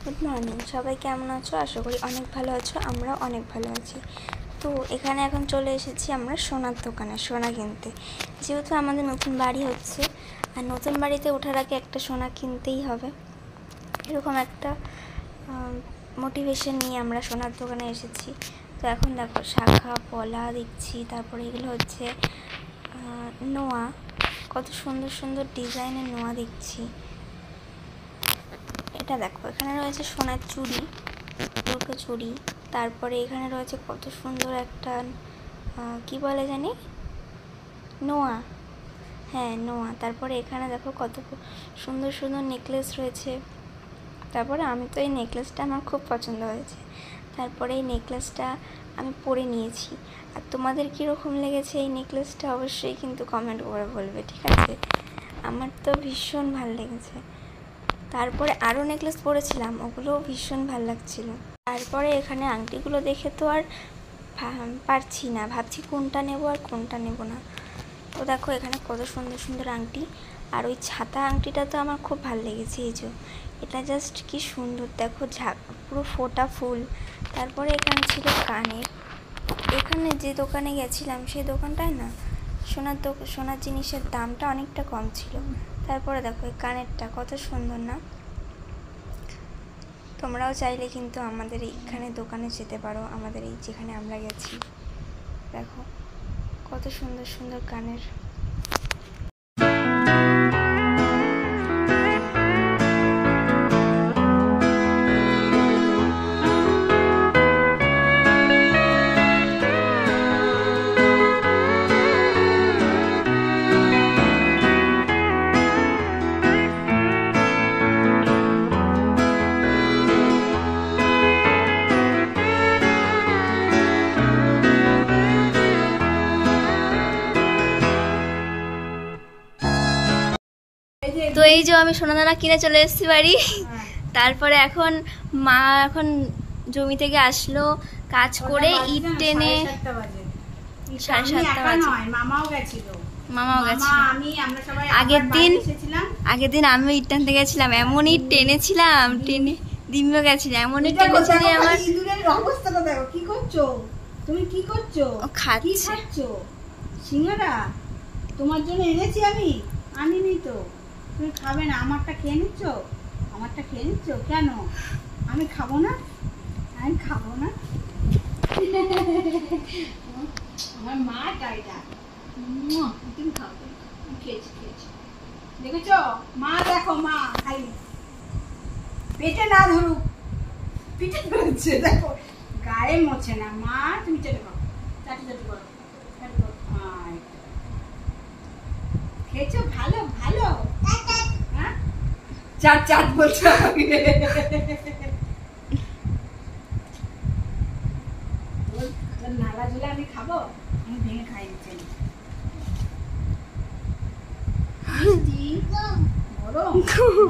Good morning, সবাই কেমন আছো? আশা করি অনেক ভালো আছো। আমরা অনেক ভালো আছি। তো এখানে এখন চলে এসেছি আমরা সোনার দোকানে সোনা কিনতে, যেহেতু আমাদের নতুন বাড়ি হচ্ছে আর নতুন বাড়িতে ওঠার আগে একটা সোনা কিনতেই হবে, এরকম একটা মোটিভেশন নিয়ে আমরা সোনার দোকানে এসেছি। তো এখন দেখো শাখা পলা দেখছি, তারপরে এগুলো হচ্ছে নোয়া, কত সুন্দর সুন্দর ডিজাইনের নোয়া দেখছি। এটা দেখো, এখানে রয়েছে সোনার চুড়ি, দুটো চুড়ি, তারপরে এখানে রয়েছে কত সুন্দর একটা কি বলে জানি, নোয়া, হ্যাঁ নোয়া। তারপরে এখানে দেখো কত সুন্দর সুন্দর নেকলেস রয়েছে। তারপরে আমি তো এই নেকলেসটা আমার খুব পছন্দ হয়েছে, তারপরে এই নেকলেসটা আমি পরে নিয়েছি। আর তোমাদের কীরকম লেগেছে এই নেকলেসটা অবশ্যই কিন্তু কমেন্ট করে বলবে, ঠিক আছে? আমার তো ভীষণ ভালো লেগেছে। তারপরে আরও নেকলেস পরেছিলাম, ওগুলোও ভীষণ ভালো লাগছিল। তারপরে এখানে আংটিগুলো দেখে তো আর পারছি না, ভাবছি কোনটা নেব আর কোনটা নেব না। তো দেখো এখানে কত সুন্দর সুন্দর আংটি, আর ওই ছাতা আংটিটা তো আমার খুব ভালো লেগেছে। এই যে এটা জাস্ট কি সুন্দর, দেখো পুরো ফোটা ফুল। তারপরে এখানে ছিল কানের, এখানে যে দোকানে গেছিলাম সেই দোকানটায় না সোনার জিনিসের দামটা অনেকটা কম ছিল। তারপরে দেখো এই কানেরটা কত সুন্দর না? তোমরাও চাইলে কিন্তু আমাদের এইখানে দোকানে যেতে পারো, আমাদের এই যেখানে আমরা গেছি। দেখো কত সুন্দর সুন্দর কানের। তো এই যে আমি সোনাদানা কিনে চলে এসেছি বাড়ি। তারপরে এখন মা এখন জমি থেকে আসলো, কাজ করে ইট টেনে 7:30 বাজে। মামাও গেছিল। আগের দিন আমি ইট টানতে গেছিলাম, এমন ইট টেনেছিলাম, দিমিও গেছিল, এমন ইট টেনেছি যে আমার অবস্থাটা দেখো। কি করছো তুমি? কি করছো? খাচ্ছো সিঙ্গারা? তোমার জন্য এনেছি আমি, আনিনি তো। তুমি খাবে না? আমারটা খেয়ে নিচ্ছ? আমারটা খেয়ে নিচ্ছ কেন? আমি খাবো না, আমি খাবো না। আমার মা টাইটা, তুমি খাও। খেয়েছি দেখেছো? মা দেখো, মা খাই পেটে না ধরুক, পিঠে ধরছে দেখো, গায়ে মোছে না। মা তুমি চেটে খাও, চাটি করো। খেয়েছো? ভালো ভালো। হ্যাঁ চাট বলছো। নালা ঝুলা আমি খাবো, আমি ভেঙে খাই নিচ্ছি।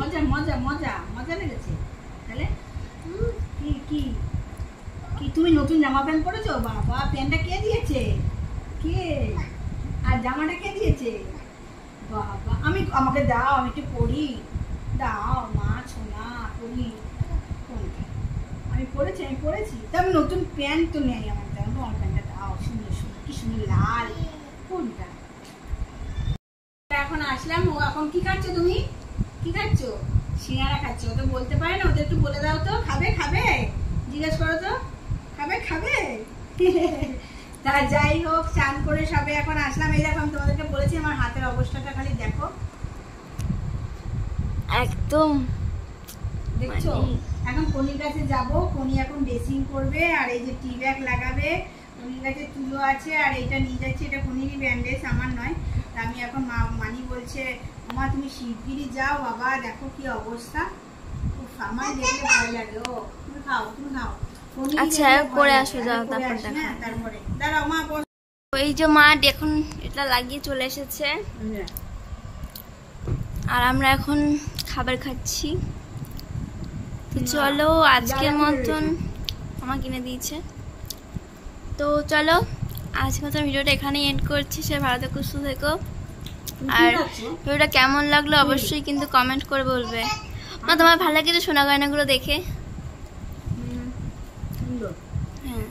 মজা মজা মজা মজা লেগেছে। তাহলে কি তুমি নতুন জামা প্যান্ট পরেছো? বাবা, প্যান্টটা কে দিয়েছে? কে? আর জামাটা কে দিয়েছে? বাবা, আমাকে দাও, আমি একটু পরি। দাও মা, সোনা পরি। কোনটা? আমি পরেছি। তা আমি নতুন প্যান্ট তো নেই আমার, আমার প্যান্টটা দাও। সুন্দর সুন্দর, কি সুন্দর লাল। কোনটা? এখন আসলাম। ও এখন কি খাচ্ছ তুমি? কি খাচ্ছ? সিঙ্গারা খাচ্ছ। ও তো বলতে পারে না, ওদের একটু বলে দাও তো। খাবে জিজ্ঞেস করো তো। খাবে তা যাই হোক, চান করে সবে এখন আসলাম। এই দেখো, আমি তোমাদেরকে বলেছি আমার হাতের অবস্থাটা খালি দেখো, একদম দেখছো? এখন কনির কাছে যাবো, কনি এখন ড্রেসিং করবে, আর এই যে টি ব্যাগ লাগাবে। কনির কাছে তুলো আছে, আর এইটা নিয়ে যাচ্ছে, এটা কনিরই ব্যান্ডেজ, আমার নয়। তা আমি এখন মানি বলছে, মা তুমি শিগগিরই যাও, বাবা দেখো কি অবস্থা। আমার দেখলে ভয় লাগে। ও তুমি খাও। আচ্ছা করে আসো, যাও তারপরে দাঁড়াও মা। এই যে মা এখন এটা লাগিয়ে চলে এসেছে, আর আমরা এখন খাবার খাচ্ছি। তো চলো, আজকের মতন আমার কিনে দিয়েছে। তো চলো আজকের মতন ভিডিওটা এখানেই এন্ড করছি। সে ভালো থেকো, সুস্থ থেকো। আর ভিডিওটা কেমন লাগলো অবশ্যই কিন্তু কমেন্ট করে বলবে। তোমার ভালো লাগে সোনা গয়নাগুলো দেখে? সুন্দর। হ্যাঁ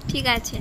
ঠিক আছে।